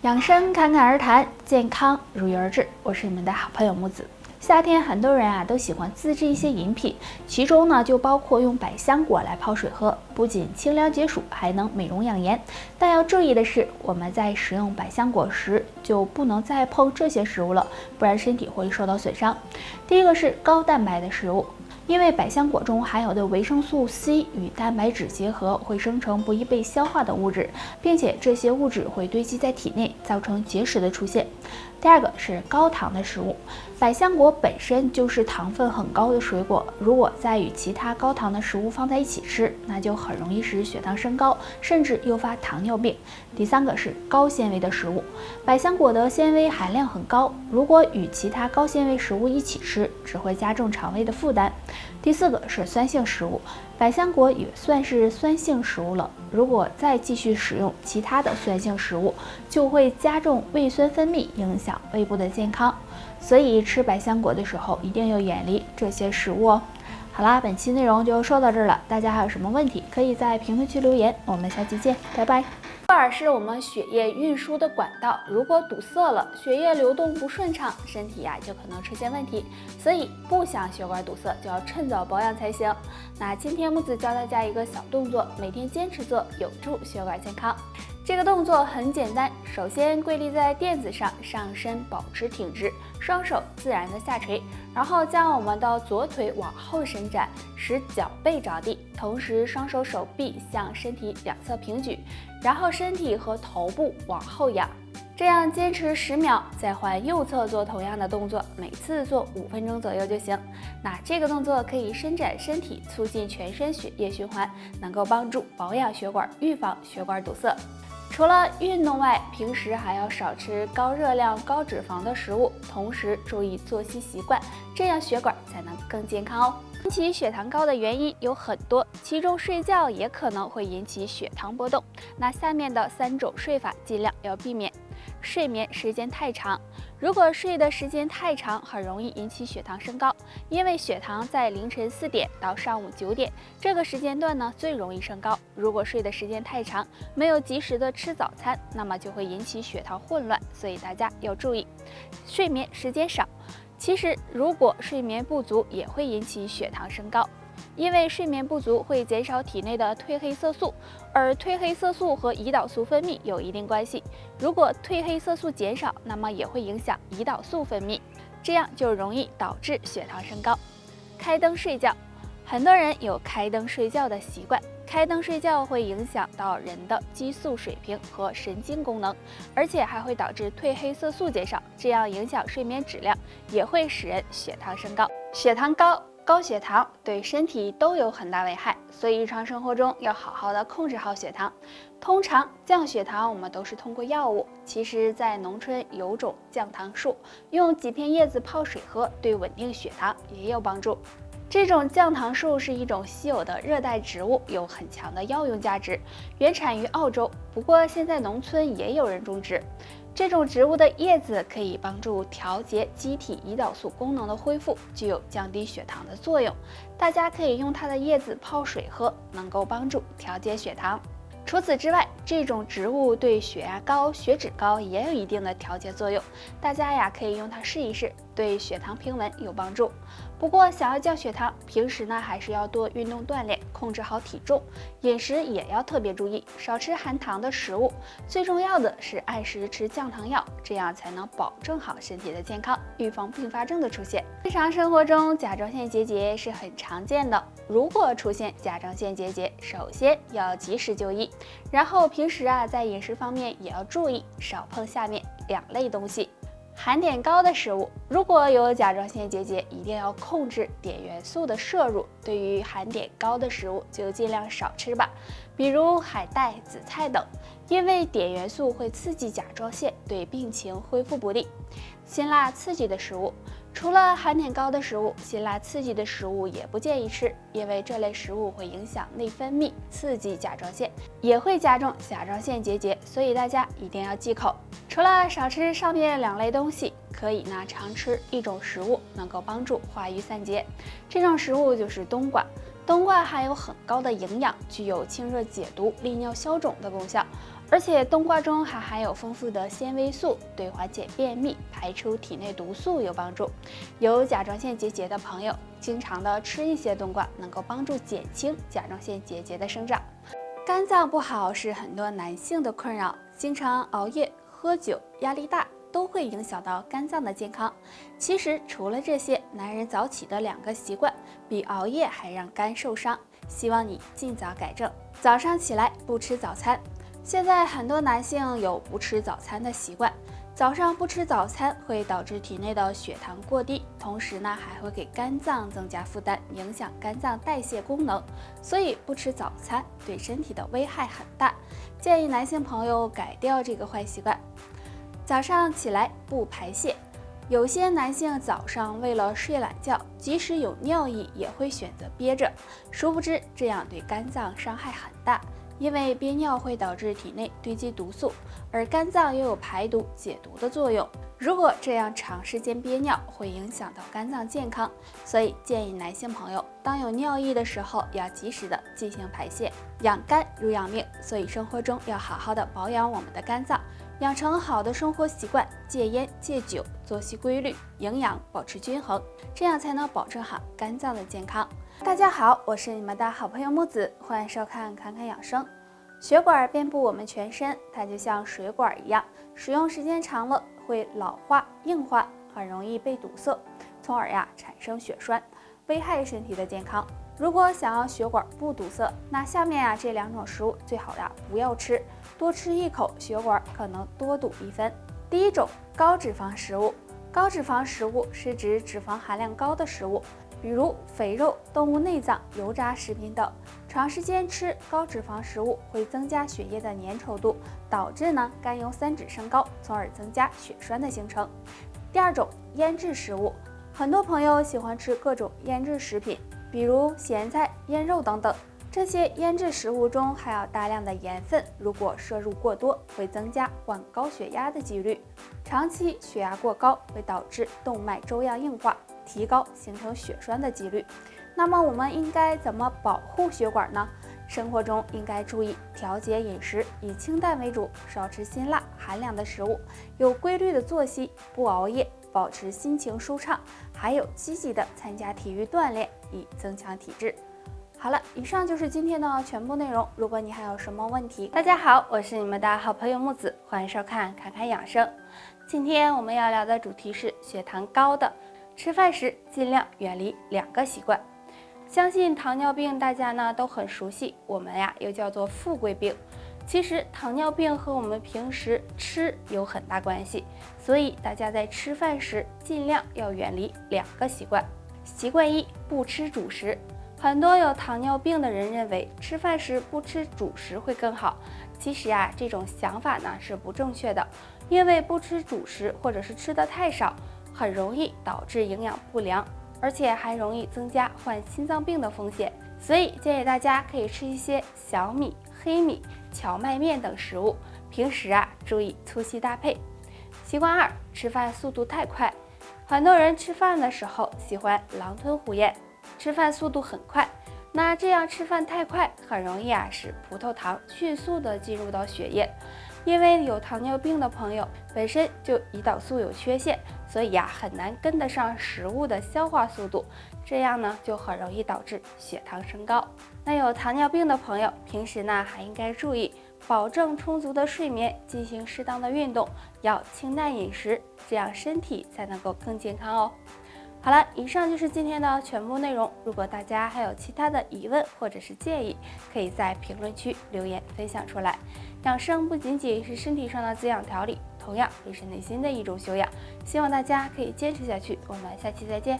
养生侃侃而谈，健康如约而至。我是你们的好朋友木子。夏天很多人都喜欢自制一些饮品，其中呢就包括用百香果来泡水喝，不仅清凉解暑，还能美容养颜。但要注意的是，我们在食用百香果时就不能再碰这些食物了，不然身体会受到损伤。第一个是高蛋白的食物。因为百香果中含有的维生素 C 与蛋白质结合，会生成不易被消化的物质，并且这些物质会堆积在体内，造成结石的出现。第二个是高糖的食物，百香果本身就是糖分很高的水果，如果再与其他高糖的食物放在一起吃，那就很容易使血糖升高，甚至诱发糖尿病。第三个是高纤维的食物，百香果的纤维含量很高，如果与其他高纤维食物一起吃，只会加重肠胃的负担。第四个是酸性食物，百香果也算是酸性食物了，如果再继续使用其他的酸性食物，就会加重胃酸分泌，影响胃部的健康。所以吃百香果的时候一定要远离这些食物哦。好啦，本期内容就说到这儿了，大家还有什么问题可以在评论区留言，我们下期见，拜拜。血管是我们血液运输的管道，如果堵塞了，血液流动不顺畅，身体就可能出现问题。所以不想血管堵塞，就要趁早保养才行。那今天木子教大家一个小动作，每天坚持做，有助血管健康。这个动作很简单，首先跪立在垫子上，上身保持挺直，双手自然的下垂，然后将我们的左腿往后伸展，使脚背着地，同时双手手臂向身体两侧平举，然后身体和头部往后仰，这样坚持10秒，再换右侧做同样的动作，每次做5分钟左右就行。那这个动作可以伸展身体，促进全身血液循环，能够帮助保养血管，预防血管堵塞。除了运动外，平时还要少吃高热量、高脂肪的食物，同时注意作息习惯，这样血管才能更健康哦。引起血糖高的原因有很多，其中睡觉也可能会引起血糖波动。那下面的3种睡法尽量要避免。睡眠时间太长，如果睡的时间太长，很容易引起血糖升高，因为血糖在凌晨4点到上午9点这个时间段呢最容易升高。如果睡的时间太长，没有及时的吃早餐，那么就会引起血糖混乱，所以大家要注意。睡眠时间少，其实如果睡眠不足也会引起血糖升高。因为睡眠不足会减少体内的褪黑色素，而褪黑色素和胰岛素分泌有一定关系。如果褪黑色素减少，那么也会影响胰岛素分泌，这样就容易导致血糖升高。开灯睡觉，很多人有开灯睡觉的习惯，开灯睡觉会影响到人的激素水平和神经功能，而且还会导致褪黑色素减少，这样影响睡眠质量，也会使人血糖升高。血糖高、高血糖对身体都有很大危害，所以日常生活中要好好的控制好血糖。通常降血糖我们都是通过药物，其实在农村有种降糖树，用几片叶子泡水喝，对稳定血糖也有帮助。这种降糖树是一种稀有的热带植物，有很强的药用价值，原产于澳洲，不过现在农村也有人种植。这种植物的叶子可以帮助调节机体胰岛素功能的恢复，具有降低血糖的作用。大家可以用它的叶子泡水喝，能够帮助调节血糖。除此之外，这种植物对血压高、血脂高也有一定的调节作用，大家可以用它试一试，对血糖平稳有帮助。不过想要降血糖，平时呢还是要多运动锻炼，控制好体重，饮食也要特别注意，少吃含糖的食物。最重要的是按时吃降糖药，这样才能保证好身体的健康，预防并发症的出现。日常生活中甲状腺结节是很常见的，如果出现甲状腺结节，首先要及时就医，然后平时在饮食方面也要注意，少碰下面2类东西。含碘高的食物，如果有甲状腺结节，一定要控制碘元素的摄入。对于含碘高的食物，就尽量少吃吧，比如海带、紫菜等，因为碘元素会刺激甲状腺，对病情恢复不利。辛辣刺激的食物，除了含碘高的食物，辛辣刺激的食物也不建议吃，因为这类食物会影响内分泌，刺激甲状腺，也会加重甲状腺结节，所以大家一定要忌口。除了少吃上面2类东西，可以常吃一种食物，能够帮助化瘀散结，这种食物就是冬瓜。冬瓜含有很高的营养，具有清热解毒、利尿消肿的功效，而且冬瓜中还含有丰富的纤维素，对缓解便秘、排出体内毒素有帮助。有甲状腺结节的朋友，经常的吃一些冬瓜，能够帮助减轻甲状腺结节的生长。肝脏不好是很多男性的困扰，经常熬夜、喝酒、压力大，都会影响到肝脏的健康。其实除了这些，男人早起的2个习惯比熬夜还让肝受伤，希望你尽早改正。早上起来不吃早餐。现在很多男性有不吃早餐的习惯，早上不吃早餐会导致体内的血糖过低，同时呢还会给肝脏增加负担，影响肝脏代谢功能，所以不吃早餐对身体的危害很大，建议男性朋友改掉这个坏习惯。早上起来不排泄，有些男性早上为了睡懒觉，即使有尿意也会选择憋着，殊不知这样对肝脏伤害很大。因为憋尿会导致体内堆积毒素，而肝脏又有排毒解毒的作用。如果这样长时间憋尿，会影响到肝脏健康，所以建议男性朋友当有尿意的时候，要及时的进行排泄。养肝如养命，所以生活中要好好的保养我们的肝脏，养成好的生活习惯，戒烟戒酒，作息规律，营养保持均衡，这样才能保证好肝脏的健康。大家好，我是你们的好朋友木子，欢迎收看侃侃养生。血管遍布我们全身，它就像水管一样，使用时间长了会老化硬化，很容易被堵塞，从而产生血栓，危害身体的健康。如果想要血管不堵塞，那下面这2种食物最好不要吃，多吃1口，血管可能多堵1分。第一种，高脂肪食物。高脂肪食物是指脂肪含量高的食物，比如肥肉、动物内脏、油炸食品等。长时间吃高脂肪食物会增加血液的粘稠度，导致甘油三酯升高，从而增加血栓的形成。第二种，腌制食物。很多朋友喜欢吃各种腌制食品，比如咸菜、腌肉等等。这些腌制食物中含有大量的盐分，如果摄入过多，会增加患高血压的几率。长期血压过高会导致动脉粥样硬化，提高形成血栓的几率。那么我们应该怎么保护血管呢？生活中应该注意调节饮食，以清淡为主，少吃辛辣寒凉的食物，有规律的作息，不熬夜，保持心情舒畅，还有积极的参加体育锻炼，以增强体质。好了，以上就是今天的全部内容。如果你还有什么问题，大家好，我是你们的好朋友木子，欢迎收看侃侃养生。今天我们要聊的主题是血糖高的，吃饭时尽量远离2个习惯。相信糖尿病大家都很熟悉，我们又叫做富贵病。其实糖尿病和我们平时吃有很大关系，所以大家在吃饭时尽量要远离2个习惯。习惯1，不吃主食。很多有糖尿病的人认为吃饭时不吃主食会更好，其实这种想法是不正确的，因为不吃主食或者是吃的太少，很容易导致营养不良，而且还容易增加患心脏病的风险。所以建议大家可以吃一些小米、黑米、荞麦面等食物，平时注意粗细搭配。习惯2，吃饭速度太快。很多人吃饭的时候喜欢狼吞虎咽，吃饭速度很快，那这样吃饭太快，很容易使葡萄糖迅速的进入到血液。因为有糖尿病的朋友本身就胰岛素有缺陷，所以很难跟得上食物的消化速度，这样就很容易导致血糖升高。那有糖尿病的朋友平时还应该注意保证充足的睡眠，进行适当的运动，要清淡饮食，这样身体才能够更健康哦。好了，以上就是今天的全部内容。如果大家还有其他的疑问或者是建议，可以在评论区留言分享出来。养生不仅仅是身体上的滋养调理，同样也是内心的一种修养。希望大家可以坚持下去。我们下期再见。